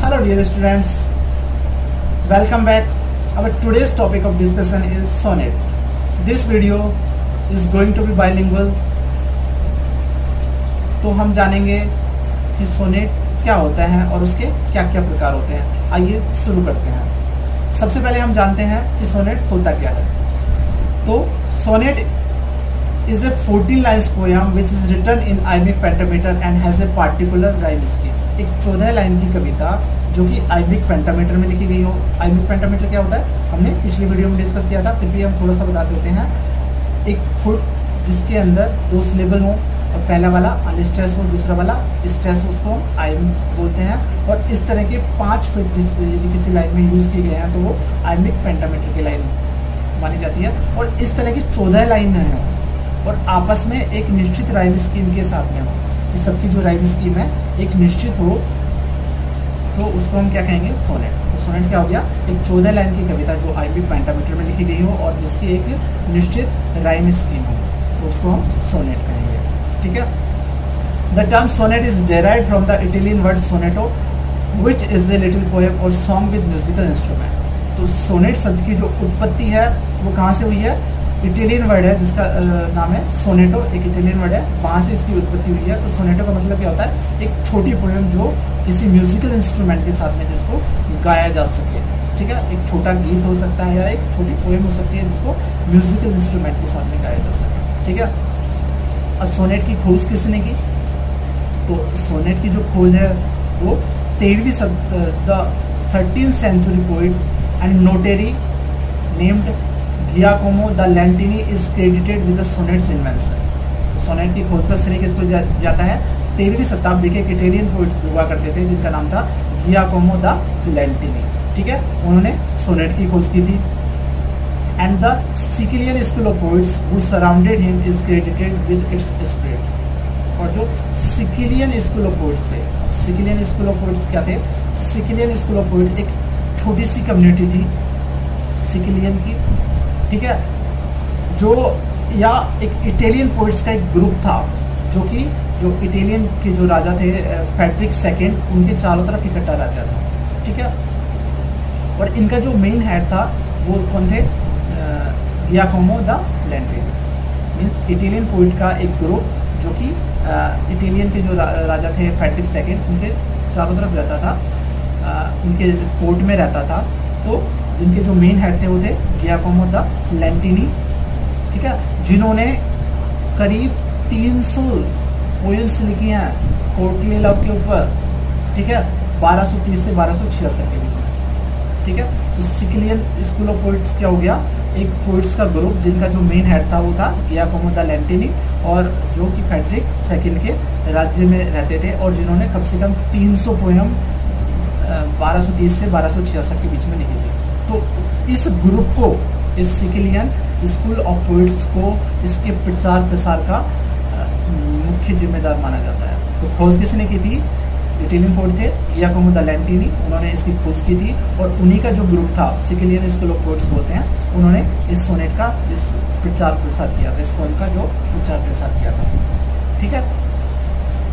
Hello dear students, welcome back. Our today's topic of discussion is sonnet. This video is going to be bilingual. तो हम जानेंगे कि sonnet क्या होता है और उसके क्या क्या प्रकार होते हैं। आइए शुरू करते हैं। सबसे पहले हम जानते हैं कि सोनेट होता क्या है। तो sonnet is a 14 lines poem which is written in iambic pentameter and has a particular rhyme scheme। एक 14 लाइन की कविता जो कि iambic pentameter में लिखी गई हो। iambic pentameter क्या होता है हमने पिछली वीडियो में डिस्कस किया था, फिर भी हम थोड़ा सा बता देते हैं। एक फुट जिसके अंदर 2 सिलेबल हो और पहला वाला अनस्ट्रेस हो, दूसरा वाला स्ट्रेस हो, उसको आइम बोलते हैं। और इस तरह के 5 फीट जिस यदि किसी लाइन में यूज़ किए गए हैं तो वो iambic pentameter की लाइन मानी जाती है। और इस तरह की 14 लाइन है और आपस में एक निश्चित राइम स्कीम के साथ में हो। इस सबकी जो राइम स्कीम है एक निश्चित हो तो उसको हम क्या कहेंगे, सोनेट। तो सोनेट क्या हो गया, एक 14 लाइन की कविता जो iambic pentameter में लिखी गई हो और जिसकी एक निश्चित राइम स्कीम हो, तो उसको हम सोनेट कहेंगे। ठीक है। The term sonnet is derived from the Italian word sonetto which is a little poem और सॉन्ग विद म्यूजिकल इंस्ट्रूमेंट। तो सोनेट शब्द की जो उत्पत्ति है वो कहाँ से हुई है, इटालियन वर्ड है जिसका नाम है सोनेटो, एक इटालियन वर्ड है, वहाँ से इसकी उत्पत्ति हुई है। तो सोनेटो का मतलब क्या होता है, एक छोटी पोएम जो किसी म्यूजिकल इंस्ट्रूमेंट के साथ में जिसको गाया जा सके। ठीक है, एक छोटा गीत हो सकता है या एक छोटी पोएम हो सकती है जिसको म्यूजिकल इंस्ट्रूमेंट के साथ में गाया जा सके। ठीक है। अब सोनेट की खोज किसने की, तो सोनेट की जो खोज है वो 13th century poet and notary named Giacomo da Lentini is credited with the sonnet's invention. Sonnet की खोज का श्रेय किसको जाता है, 13वीं शताब्दी के इटालियन पोइट हुआ करते थे जिनका नाम था गियाकोमो द लैंटिनी। ठीक है, उन्होंने सोनेट की खोज की थी। And the Sicilian school of poets who surrounded him is credited with its spirit. और जो सिसिलियन स्कूल ऑफ पोइट्स थे, सिसिलियन स्कूल ऑफ पोइट्स क्या थे, सिसिलियन स्कूल ऑफ पोइट एक छोटी सी कम्युनिटी थी सिसिलियन की। ठीक है, जो या एक इटालियन पोइट्स का एक ग्रुप था जो कि जो इटालियन के जो राजा थे फ्रेडरिक सेकंड, उनके चारों तरफ इकट्ठा रहता था। ठीक है, और इनका जो मेन हेड था वो कौन थे, Giacomo da Lentini. Means Italian poet का एक ग्रुप जो कि इटालियन के जो राजा थे फ्रेडरिक सेकंड, उनके चारों तरफ रहता था, उनके कोर्ट में रहता था। तो जिनके जो मेन हेड थे वो थे गियाकोमो द लैंटिनी। ठीक है, जिन्होंने करीब 300 पोएम्स लिखी हैं कोर्टली लव के ऊपर। ठीक है, 1230 से 1266 के बीच में। ठीक है, तो सिसिलियन स्कूल ऑफ पोइट्स क्या हो गया, एक पोइट्स का ग्रुप जिनका जो मेन हेड था वो था गियाकोमो द लैंटिनी और जो कि फ्रेडरिक सेकंड के राज्य में रहते थे और जिन्होंने कम से कम 300 पोएम 1230 से 1266 के बीच में लिखी थी। तो इस ग्रुप को, इस सिसिलियन स्कूल ऑफ पोइट्स को इसके प्रचार प्रसार का मुख्य जिम्मेदार माना जाता है। तो खोज किसने की थी, इटालियन पोइट थे गियाकोमो द लैंटिनी, उन्होंने इसकी खोज की थी। और उन्हीं का जो ग्रुप था सिसिलियन स्कूल ऑफ पोइट्स बोलते हैं, उन्होंने इस सोनेट का इस प्रचार प्रसार किया था, इस पोएम का जो प्रचार प्रसार किया था। ठीक है,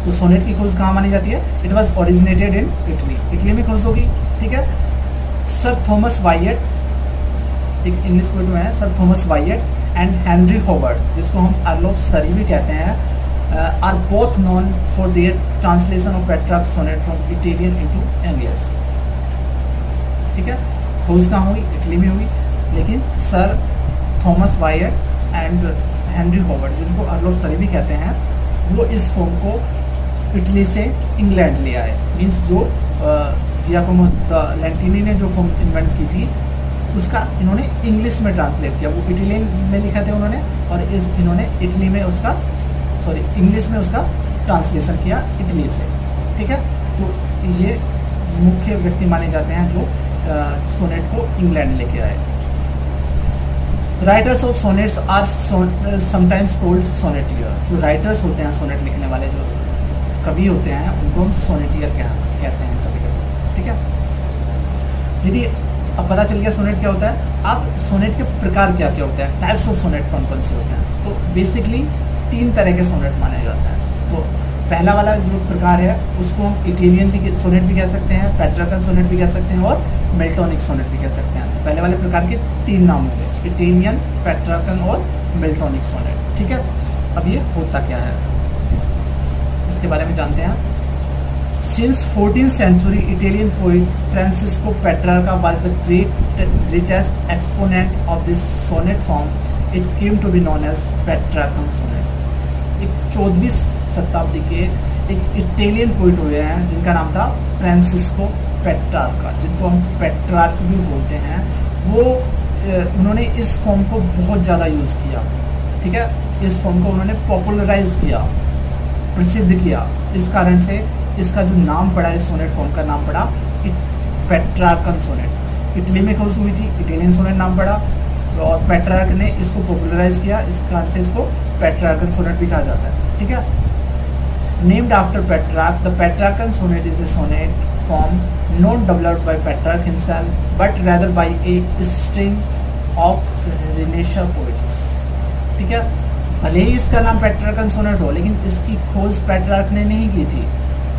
तो सोनेट की खोज कहाँ मानी जाती है, it was originated in Italy, Italy में खोज होगी। ठीक है, सर थॉमस वाइएट, एक इंग्लिश पोइट में है sir Thomas Wyatt, and Henry Howard जिसको हम अर्ल ऑफ सरी भी कहते हैं, are both known for their translation of Petrarch sonnet from Italian into English. ठीक है, खोज कहाँ हुई, इटली में हुई, लेकिन sir Thomas Wyatt and Henry Howard जिनको अर्ल ऑफ सरी भी कहते हैं, वो इस फॉर्म को इटली से इंग्लैंड ले आए। मीन्स जो गियाकोमो द लैंटिनी ने जो फॉर्म इन्वेंट की थी उसका इन्होंने इंग्लिश में ट्रांसलेट किया। वो इटालियन में लिखा था उन्होंने और इन्होंने इटली में उसका इंग्लिश में उसका ट्रांसलेशन किया इटली से। ठीक है, तो ये मुख्य व्यक्ति माने जाते हैं जो सोनेट को इंग्लैंड लेके आए। Writers of sonnets are sometimes called sonneteer. जो राइटर्स होते हैं सोनेट लिखने वाले, जो कवि होते हैं, उनको हम सोनेटियर कहते हैं कभी-कभी। ठीक है, यदि अब पता चल गया सोनेट क्या होता है, अब सोनेट के प्रकार क्या क्या होते हैं, टाइप्स ऑफ सोनेट कौन कौन से होते हैं। तो बेसिकली 3 तरह के सोनेट माने जाते हैं। तो पहला वाला जो प्रकार है उसको हम इटालियन भी सोनेट भी कह सकते हैं, पेट्रार्कन सोनेट भी कह सकते हैं और मिल्टोनिक सोनेट भी कह सकते हैं। तो पहले वाले प्रकार के 3 नाम हो गए, इटालियन, पेट्रार्कन और मिल्टोनिक सोनेट। ठीक है, अब ये होता क्या है इसके बारे में जानते हैं। Since 14th century, Italian poet Francesco Petrarca was the greatest exponent of this sonnet form. It came to be known as Petrarchan sonnet. एक 14वीं शताब्दी के एक इटालियन पोइट हुए हैं जिनका नाम था फ्रांसिस्को पेट्रार्का, जिनको हम पेट्रार्क भी बोलते हैं। वो उन्होंने इस फॉर्म को बहुत ज़्यादा यूज़ किया। ठीक है, इस फॉर्म को उन्होंने पॉपुलराइज किया, प्रसिद्ध किया। इस कारण से इसका जो नाम पड़ा, इस सोनेट फॉर्म का नाम पड़ा पेट्रार्कन सोनेट। इटली में खोज हुई थी, इटालियन सोनेट नाम पड़ा और पेट्रार्क ने इसको पॉपुलराइज किया, इस कारण से इसको पेट्रार्कन सोनेट भी कहा जाता है। ठीक है, named after Petrarch, the Petrarchan sonnet is a sonnet form not developed by Petrarch himself but rather by a string of Renaissance poets. ठीक है, भले ही इसका नाम पेट्रार्कन सोनेट हो, लेकिन इसकी खोज पेट्रार्क ने नहीं की थी,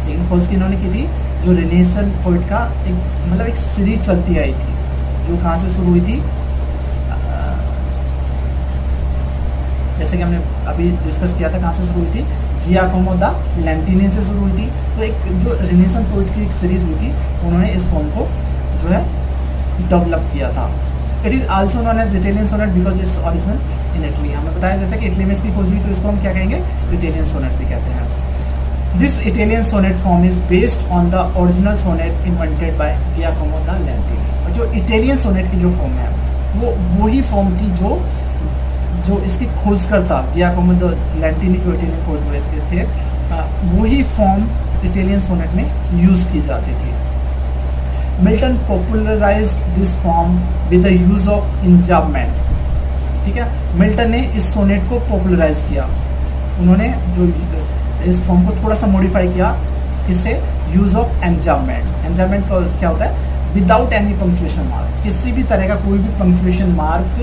लेकिन खोज किन्होंने की थी, जो रिनेशन पोइट का एक सीरीज चलती आई थी, जो कहाँ से शुरू हुई थी, जैसे कि हमने अभी डिस्कस किया था, कहाँ से शुरू हुई थी, गियाकोमो दा लैंटिनी से शुरू हुई थी। तो एक जो रिनेशन पोइट की एक सीरीज हुई थी, उन्होंने इस फॉर्म को जो है डेवलप किया था। It is also known as Italian sonnet because its origin in Italy. हमें बताया जैसे कि इटली में इसकी खोज हुई, तो इसको हम क्या कहेंगे, इटालियन सोनेट भी कहते हैं। This Italian sonnet form is based on the original sonnet invented by Giacomo da Lentini। और जो इटालियन सोनेट की जो फॉर्म है वो वही फॉर्म थी जो इसकी खोजकर्ता गियाकोमो दा लेंटिनी, जो इटालियन पोएट हुए थे, वही फॉर्म इटालियन सोनेट में यूज की जाती थी। Milton popularised this form with the use of enjambment. ठीक है, मिल्टन ने इस सोनेट को पॉपुलराइज किया, उन्होंने जो इस फॉर्म को थोड़ा सा मॉडिफाई किया, किससे, यूज ऑफ एंजाबमेंट। एंजाबमेंट क्या होता है, विदाउट एनी पंक्चुएशन मार्क, किसी भी तरह का कोई भी पंक्चुएशन मार्क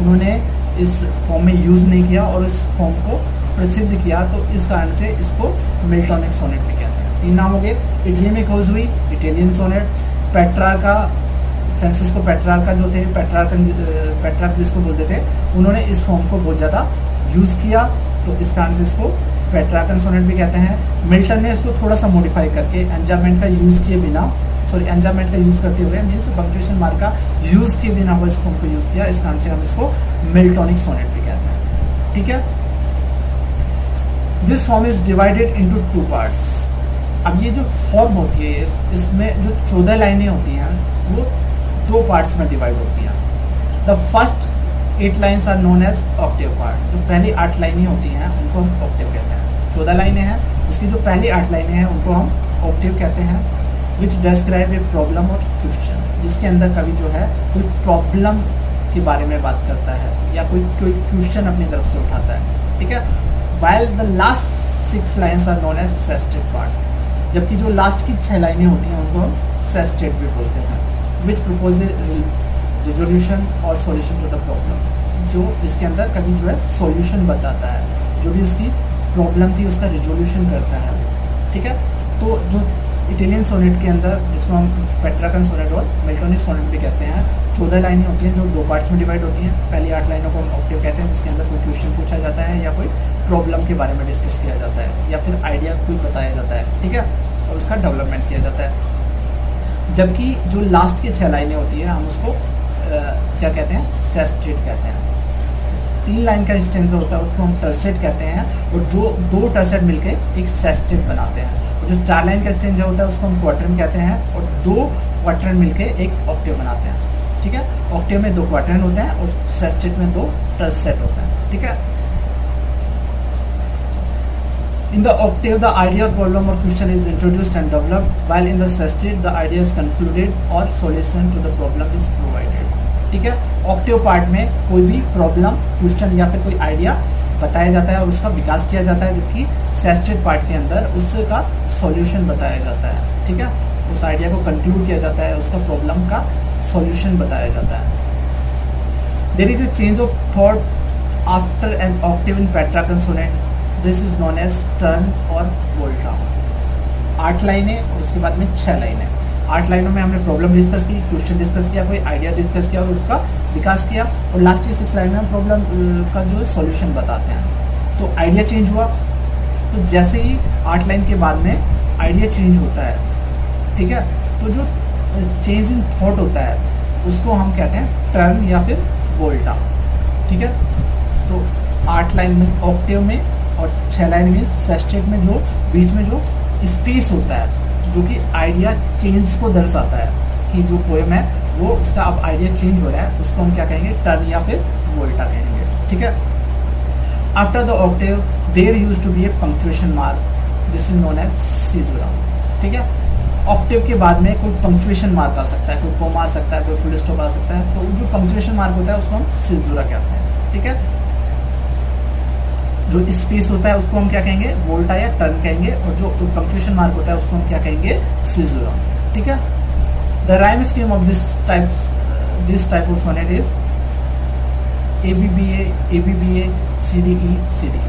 उन्होंने इस फॉर्म में यूज नहीं किया और इस फॉर्म को प्रसिद्ध किया। तो इस कारण से इसको मिल्टोनिक सोनेट भी कहते हैं। 3 नाम हो गए, इटली में खोज हुई Italian sonnet, Petrarca, Francesco Petrarca जो थे, पेट्रार्क जिसको बोलते थे, उन्होंने इस फॉर्म को बहुत ज़्यादा यूज किया, तो इस कारण से इसको पेट्रार्कन सोनेट भी कहते हैं। मिल्टन ने इसको थोड़ा सा मॉडिफाई करके एंजाबमेंट का यूज़ किए बिना, एंजाबमेंट का यूज़ करते हुए, मीन्स पंक्चुएशन मार्क का यूज़ किए बिना वो इस फॉर्म को यूज़ किया, इस कारण से हम इसको मिल्टोनिक सोनेट भी कहते हैं। ठीक है, this form is divided into 2 parts. अब ये जो फॉर्म होती है, इसमें जो 14 लाइनें होती हैं वो 2 पार्ट्स में डिवाइड होती हैं। The first 8 lines are known as octave part. जो पहली 8 लाइनें होती हैं उनको हम ऑक्टेव कहते हैं। 14 लाइनें हैं, उसकी जो पहली 8 लाइनें हैं उनको हम ऑक्टेव कहते हैं। विच डिस्क्राइब ए प्रॉब्लम और क्वेश्चन, जिसके अंदर कवि जो है कोई प्रॉब्लम के बारे में बात करता है या कोई क्वेश्चन अपनी तरफ से उठाता है। ठीक है, while the last 6 lines are known as sestet part. जबकि जो लास्ट की 6 लाइनें होती हैं उनको हम सेस्टेड भी बोलते हैं। विच प्रपोज रिजोल्यूशन और सॉल्यूशन टू द प्रॉब्लम, जो जिसके अंदर कभी जो है सॉल्यूशन बताता है, जो भी उसकी प्रॉब्लम थी उसका रिजोल्यूशन करता है। ठीक है, तो जो इटालियन सोनेट के अंदर, जिसको हम पेट्रार्कन सोनेट और मिल्टोनिक सोनेट भी कहते हैं, 14 लाइनें होती हैं जो 2 पार्ट्स में डिवाइड होती हैं। पहली 8 लाइनों को हम ऑक्टेव कहते हैं, जिसके अंदर कोई क्वेश्चन पूछा जाता है या कोई प्रॉब्लम के बारे में डिस्कस किया जाता है या फिर आइडिया कोई बताया जाता है। ठीक है, और उसका डेवलपमेंट किया जाता है। जबकि जो लास्ट की 6 लाइनें होती है हम उसको क्या कहते हैं, सेस्टेट कहते हैं। 3 लाइन का स्टेंजा होता है उसको हम टर्सेट कहते हैं, और जो 2 टर्सेट मिलकर एक सेस्टेट बनाते हैं। और जो 4 लाइन का स्टेंजा होता है उसको हम क्वार्टरन कहते हैं, और 2 क्वार्टरन मिलकर एक ऑक्टेव बनाते हैं। ठीक है, ऑक्टेव में 2 क्वार्टरन होते हैं और सेस्टेट में 2 टर्सेट होते हैं। ठीक है, in the octave the idea or problem or question is introduced and developed, while in the sestet the idea is concluded or solution to the problem is provided। ठीक है, ऑक्टेव पार्ट में कोई भी प्रॉब्लम, क्वेश्चन या फिर कोई idea बताया जाता है और उसका विकास किया जाता है, जबकि सेस्टेट पार्ट के अंदर उसका सॉल्यूशन बताया जाता है। ठीक है, उस आइडिया को कंक्लूड किया जाता है, उसका प्रॉब्लम का सॉल्यूशन बताया जाता है। There is a change of thought after an octave in Petrarchan sonnet. This is known as turn और वोल्टा। 8 लाइनें और उसके बाद में 6 लाइनें। 8 लाइनों में हमने प्रॉब्लम डिस्कस की, क्वेश्चन डिस्कस किया, कोई आइडिया डिस्कस किया और उसका विकास किया, और लास्ट की 6 लाइन में हम प्रॉब्लम का जो सॉल्यूशन बताते हैं। तो आइडिया चेंज हुआ, तो जैसे ही 8 लाइन के बाद में आइडिया चेंज होता है, ठीक है, तो जो चेंज इन थॉट होता है उसको हम कहते हैं टर्न या फिर वोल्टा, ठीक है। तो 8 लाइन में ऑक्टेव में और 6 लाइन में सेस्टेट में जो बीच में जो स्पेस होता है जो कि आइडिया चेंज को दर्शाता है कि जो पोएम है वो उसका अब आइडिया चेंज हो रहा है, उसको हम क्या कहेंगे, टर्न या फिर वोल्टा कहेंगे, ठीक है। After the octave there used to be a punctuation mark, this is known as caesura, ठीक है। ऑक्टेव के बाद में कोई पंक्चुएशन मार्क आ सकता है, कोई कोमा आ सकता है, कोई फुल स्टॉप आ सकता है, तो जो पंक्चुएशन मार्क होता है उसको हम सीजुरा कहते हैं, ठीक है। जो स्पेस होता है उसको हम क्या कहेंगे, वोल्टा या टर्न कहेंगे, और जो पंक्चुएशन मार्क होता है उसको हम क्या कहेंगे, सीजुरा, ठीक है। The rhyme scheme of this type of sonnet is ABBA, ABBA, CDE, CDE।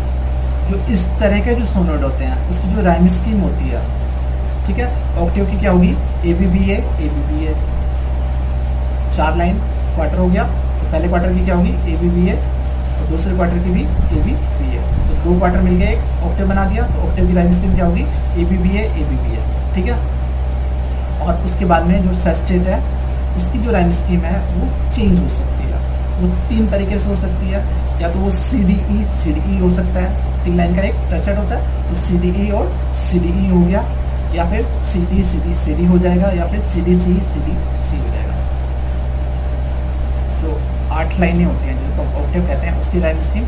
जो इस तरह के जो सोनेट होते हैं उसकी जो राइम स्कीम होती है, ठीक है, ऑक्टेव की क्या होगी, ABBA, ABBA, 4 लाइन क्वार्टर हो गया, तो पहले क्वार्टर की क्या होगी, ABBA, और दूसरे क्वार्टर की भी ABBA, तो 2 क्वार्टर मिल गए, एक ऑक्टेव बना दिया, तो ऑक्टेव की राइम स्कीम क्या होगी, ABBA, ABBA, ठीक है। और उसके बाद में जो सेस्टेट है उसकी जो राइम स्कीम है वो चेंज हो सकती है, वो 3 तरीके से हो सकती है, या तो वो CDE, CDE हो सकता है, 3 लाइन का एक सेट होता है, तो CDE और CDE हो गया, या फिर CD, CD, CD हो जाएगा, या फिर CDC, CDC हो जाएगा। जो 8 लाइनें होती हैं जिनको ऑक्टेव कहते हैं उसकी राइम स्कीम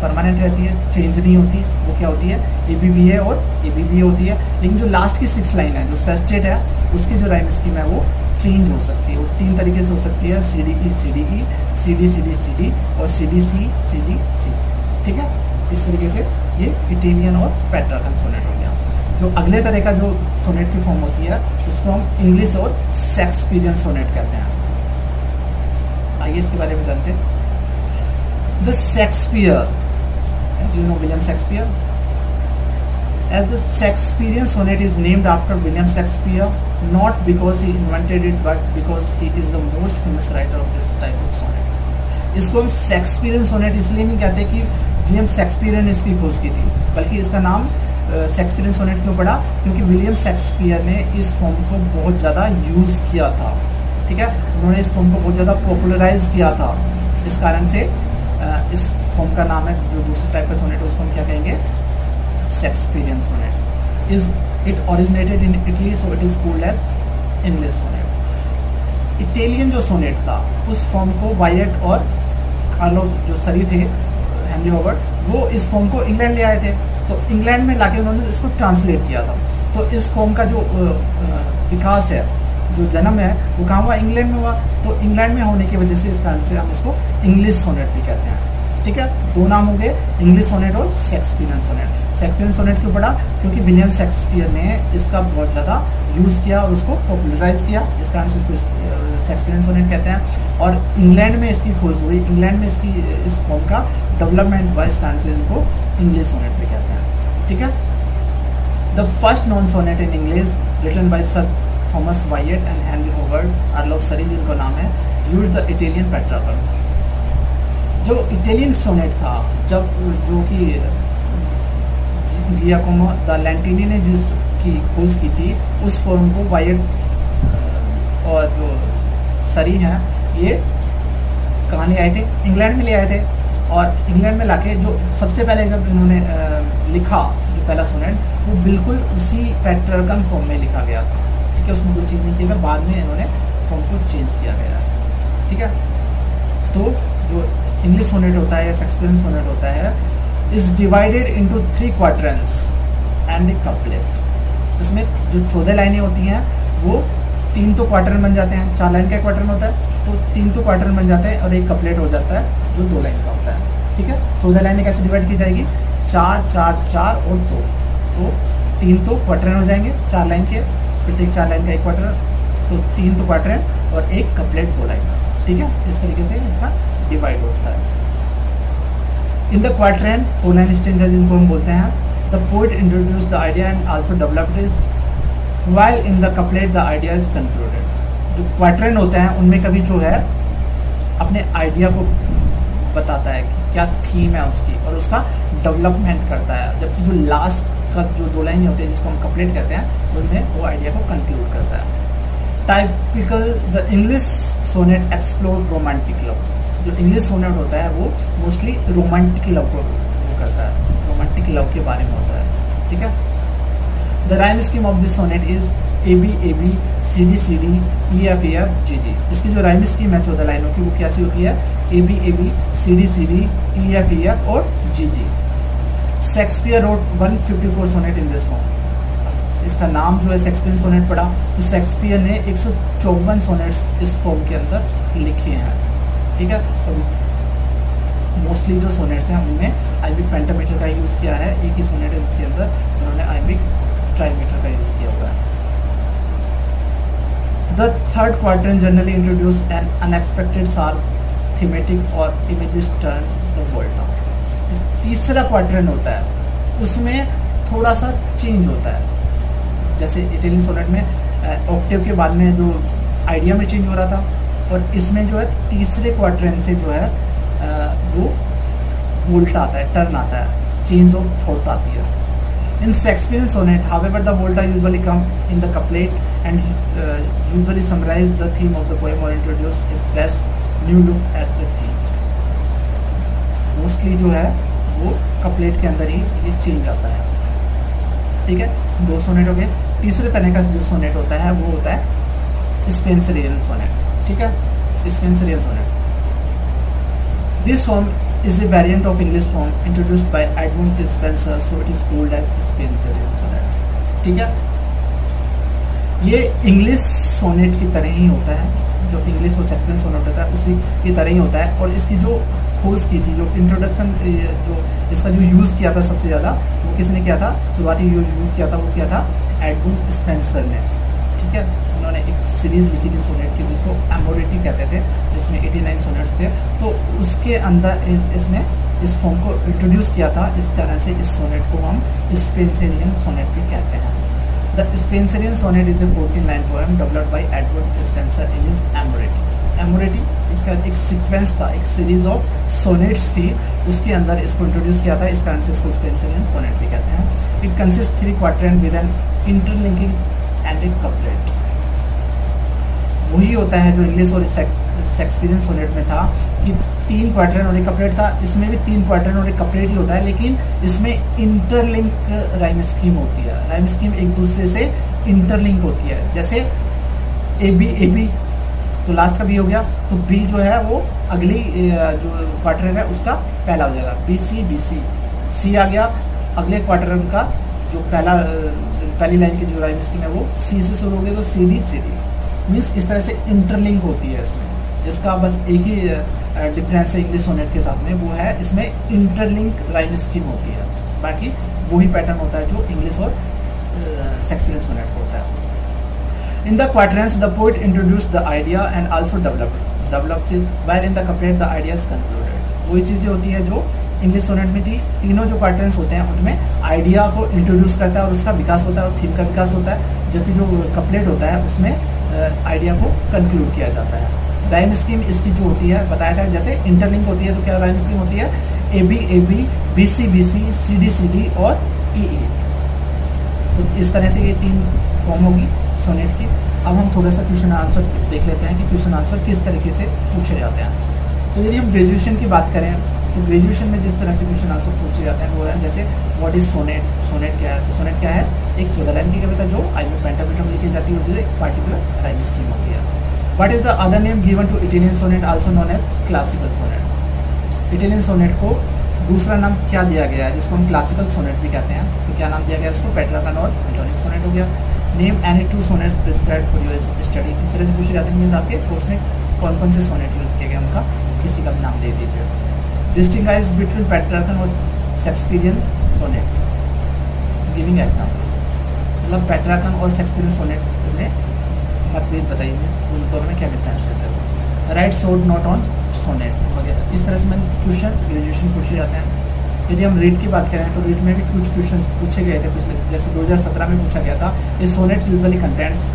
परमानेंट रहती है, चेंज नहीं होती, वो क्या होती है, ABBA और ABBA होती है। लेकिन जो लास्ट की 6 लाइन है जो सेस्टेट है उसकी जो राइम स्कीम है वो चेंज हो सकती है, वो 3 तरीके से हो सकती है, CDE, CDE, CD, CD, CD और CDC, CDC, ठीक है। इस तरीके से ये इटालियन और पेट्रार्कन सोनेट हो गया। जो अगले तरह का जो सोनेट की फॉर्म होती है उसको हम इंग्लिश और शेक्सपियरियन सोनेट कहते हैं। आइए इसके बारे में जानते हैं। The Shakespeare, as you know William Shakespeare, as the Shakespearean sonnet is named after William Shakespeare not because he invented it but because he is the most famous writer of this type of sonnet। इसको हम Shakespearean sonnet इसलिए नहीं कहते कि William Shakespeare ने इसकी खोज की थी, बल्कि इसका नाम शेक्सपियरियन सोनेट क्यों पड़ा, क्योंकि विलियम शेक्सपियर ने इस फॉर्म को बहुत ज़्यादा यूज़ किया था, ठीक है। उन्होंने इस फॉर्म को बहुत ज़्यादा पॉपुलराइज किया था, इस कारण से इस फॉर्म का नाम है जो दूसरे टाइप का सोनेट है उसको हम क्या कहेंगे, Shakespearean sonnet. It originated in Italy so it is called as English sonnet. Italian जो सोनेट था उस फॉर्म को वायट और कार्लोस जो सरी थे, हेनरी होवर्ड, वो इस फॉर्म को इंग्लैंड ले आए थे, तो इंग्लैंड में लाके उन्होंने इसको ट्रांसलेट किया था। तो इस फॉर्म का जो विकास है, जो जन्म है, वो कहाँ हुआ, इंग्लैंड में हुआ। तो इंग्लैंड में होने की वजह से इस कारण से हम इसको इंग्लिश सोनेट भी कहते हैं, ठीक है। 2 नाम हो गए, इंग्लिश सोनेट और शेक्सपियरियन सोनेट। शेक्सपियरियन सोनेट क्यों पड़ा, क्योंकि विलियम शेक्सपियर ने इसका बहुत ज़्यादा यूज़ किया और उसको पॉपुलराइज किया, इस कारण से इसको शेक्सपियरियन सोनेट कहते हैं। और इंग्लैंड में इसकी खोज हुई, इंग्लैंड में इसकी इस फॉर्म का डेवलपमेंट हुआ, इस कारण से इनको इंग्लिश सोनेट भी कहते हैं, ठीक है। The first known sonnet in English written by sir Thomas Wyatt and Henry Howard, earl of Surrey जिनका नाम है, यूज्ड द इटालियन पेट्रार्कन। जो इटालियन सोनेट था, जब जो कि गियाकोमो द लैंटिनी ने जिसकी खोज की थी, उस फॉर्म को वायट और जो सरी हैं ये कहाँ ले आए थे, इंग्लैंड में ले आए थे। और इंग्लैंड में लाके जो सबसे पहले जब इन्होंने लिखा जो पहला सोनेट, वो बिल्कुल उसी पेट्रार्कन फॉर्म में लिखा गया था, ठीक है, उसमें कोई चीज़ नहीं की था, बाद में इन्होंने फॉर्म को चेंज किया गया, ठीक है। तो जो इंग्लिश सोनेट होता है या शेक्सपियरियन सोनेट होता है is divided into 3 quadrants and a couplet. इसमें जो 14 लाइनें होती हैं वो 3 तो क्वार्टर बन जाते हैं, 4 लाइन का क्वार्टर होता है, तो 3 तो क्वार्टर बन जाते हैं और एक कपलेट हो जाता है जो 2 लाइन का होता है, ठीक है। 14 लाइनें कैसे डिवाइड की जाएगी, 4 4 4 और 2, तो 3 तो क्वार्टर हो जाएंगे 4 लाइन के, प्रत्येक 4 लाइन का एक क्वार्टर, तो 3 तो क्वार्टर और एक कपलेट 2 लाइन का, ठीक है। इस तरीके से इसका डिवाइड होता है। इन द क्वार्टरन 4 लाइन स्टेंजा जिनको हम बोलते हैं, the poet introduce the idea and also developed it while in the couplet the idea is concluded. जो क्वार्टरन होते हैं उनमें कभी जो है अपने आइडिया को बताता है कि क्या थीम है उसकी और उसका डेवलपमेंट करता है, जबकि जो लास्ट का जो 2 लाइन होती है जिसको हम कपलेट कहते हैं उनमें वो आइडिया को कंक्लूड करता है। Typical the English sonnet explore romantic love. जो इंग्लिश सोनेट होता है वो मोस्टली रोमांटिक लव को वो करता है, रोमांटिक लव के बारे में होता है, ठीक है। The rhyme scheme of this sonnet is AB CD CD EF EF GG। इसकी जो राइम स्कीम है 14 लाइनों की वो कैसी होती है, AB CD CD EF EF और GG। Shakespeare wrote 154 sonnet in this form. इसका नाम जो है शेक्सपियर सोनेट पड़ा, तो शेक्सपियर ने 154 सोनेट्स इस फॉर्म के अंदर लिखे हैं, ठीक है। और मोस्टली जो सोनेट्स हैं उनमें आइबिक पेंटामीटर का यूज़ किया है, एक ही सोनेट है जिसके अंदर उन्होंने आइबिक ट्राईमीटर का यूज़ किया हुआ है। The third quatrain generally introduce an unexpected sharp thematic और images turn the world out. तीसरा क्वार्टरन होता है उसमें थोड़ा सा चेंज होता है, जैसे इटालियन सोनेट में ऑक्टेव के बाद में जो आइडिया में चेंज हो रहा था, और इसमें जो है तीसरे क्वार्टरन से जो है वो वोल्टा आता है, टर्न आता है, चेंज ऑफ थॉट आती है। In Shakespearean sonnet however the volta usually come in the couplet and usually summarise the theme of the poem और introduce a fresh new look at the theme. Mostly जो है वो couplet के अंदर ही ये change आता है, ठीक है। 2 सोनेट हो गए। तीसरे तरह का जो सोनेट होता है वो होता है स्पेंसरियन सोनेट, ठीक है, Spenserian sonnet. This form is a variant of English form introduced by Edmund Spenser, so it is called as Spenserian sonnet, ठीक है। ये इंग्लिश सोनेट की तरह ही होता है, जो इंग्लिश और शेक्सपियरियन सोनेट होता है उसी की तरह ही होता है। और इसकी जो खोज की थी, जो इंट्रोडक्शन, जो इसका जो यूज़ किया था सबसे ज़्यादा, वो किसने किया था, शुरुआती जो यूज़ किया था वो किया था एडमंड स्पेंसर ने, ठीक है। उन्होंने एक सीरीज़ लिखी थी सोनेट की जिसको एमोरेटी कहते थे, जिसमें 89 सोनेट्स थे, तो उसके अंदर इसने इस फॉर्म को इंट्रोड्यूस किया था। इस कारण से इस सोनेट को हम स्पेंसरियन सोनेट भी कहते हैं। The Spenserian sonnet is a 14 line poem developed by Edward Spenser in his Amoretti. Amoretti इसका एक सीक्वेंस था, एक सीरीज ऑफ सोनेट्स थी, उसके अंदर इसको इंट्रोड्यूस किया था, इस कारण से इसको स्पेंसरियन सोनेट भी कहते हैं। It consist 3 quatrain with an interlinking and a couplet. वही होता है जो इंग्लिश और शेक्सपियरियन सोनेट में था कि 3 क्वार्टरन और एक कपलेट था, इसमें भी 3 क्वार्टरन और एक कपलेट ही होता है, लेकिन इसमें इंटरलिंक राइम स्कीम होती है। राइम स्कीम एक दूसरे से इंटरलिंक होती है, जैसे AB तो लास्ट का B हो गया, तो B जो है वो अगली जो क्वार्टरन है उसका पहला हो जाएगा, BC C आ गया, अगले क्वार्टरन का जो पहली लाइन की जो राइम स्कीम है वो C से शुरू हो गई, तो CD मीन्स इस तरह से इंटरलिंक होती है इसमें, जिसका बस एक ही डिफरेंस है इंग्लिश सोनेट के साथ में, वो है इसमें इंटरलिंक राइम स्कीम होती है, बाकी वही पैटर्न होता है जो इंग्लिश और शेक्सपियरियन सोनेट को होता है। In the quatrains the poet introduce the idea and also developed it, while in the couplet the idea is concluded. वही चीज़ें होती है जो इंग्लिश सोनेट में थी। तीनों जो क्वार्टरन्स होते हैं उनमें आइडिया को इंट्रोड्यूस करता है और उसका विकास होता है और थीम का विकास होता है, जबकि जो कपलेट होता है उसमें आइडिया को कंक्लूड किया जाता है। राइम स्कीम इसकी जो होती है बताया था, जैसे इंटरलिंक होती है तो क्या राइम स्कीम होती है, AB BC CD और EE। तो इस तरह से ये 3 फॉर्म होगी सोनेट की। अब हम थोड़ा सा क्वेश्चन आंसर देख लेते हैं कि क्वेश्चन आंसर किस तरीके से पूछे जाते हैं। तो यदि हम ग्रेजुएशन की बात करें तो ग्रेजुएशन में जिस तरह से क्वेश्चन आंसर पूछे जाते हैं वो है, जैसे व्हाट इज सोनेट, सोनेट क्या है। सोनेट क्या है, एक 14 लाइन की कविता जो आइबिक पेंटामीटर में लिखी जाती है और एक पार्टिकुलर राइम स्कीम होती है। What is the other name given to Italian sonnet also known as classical sonnet. Italian sonnet को दूसरा नाम क्या दिया गया है जिसको हम क्लासिकल सोनेट भी कहते हैं, तो क्या नाम दिया गया उसको, पेट्रार्कन और प्लेटोनिक सोनेट हो गया। Name any 2 sonnets prescribed for your study. इस तरह से पूछे जाते हैं कि आपके कोर्स में कौन कौन से सोनेट यूज किए गए उनका किसी का भी नाम दे दीजिए। डिस्टिंग्विश बिटवीन पेट्रार्कन और शेक्सपियरियन सोनेट, गिविंग एग्जाम्पल। मतलब पेट्रार्कन और शेक्सपियरियन सोनेट में मतभेद बताइए, उन दोनों में क्या डिफरेंसेस है। Write short note on sonnet वगैरह, इस तरह से मैंने क्वेश्चन ग्रेजुएशन पूछे जाते हैं। यदि हम रीड की बात करें तो रीड में भी कुछ क्वेश्चन पूछे गए थे पिछले, जैसे 2017 में पूछा गया था। ये सोनेट यूजुअली कंटेंट्स,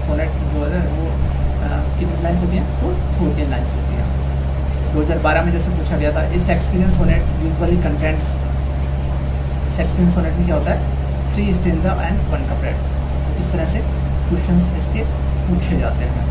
सोनेट जो है वो कितनी लाइन्स होती हैं, तो 14 लाइन्स होती हैं। 2012 में जैसे पूछा गया था, इस Shakespearean sonnet usually contents, Shakespearean sonnet में क्या होता है 3 स्टेंजा एंड 1 कपलेट। इस तरह से क्वेश्चंस इसके पूछे जाते हैं।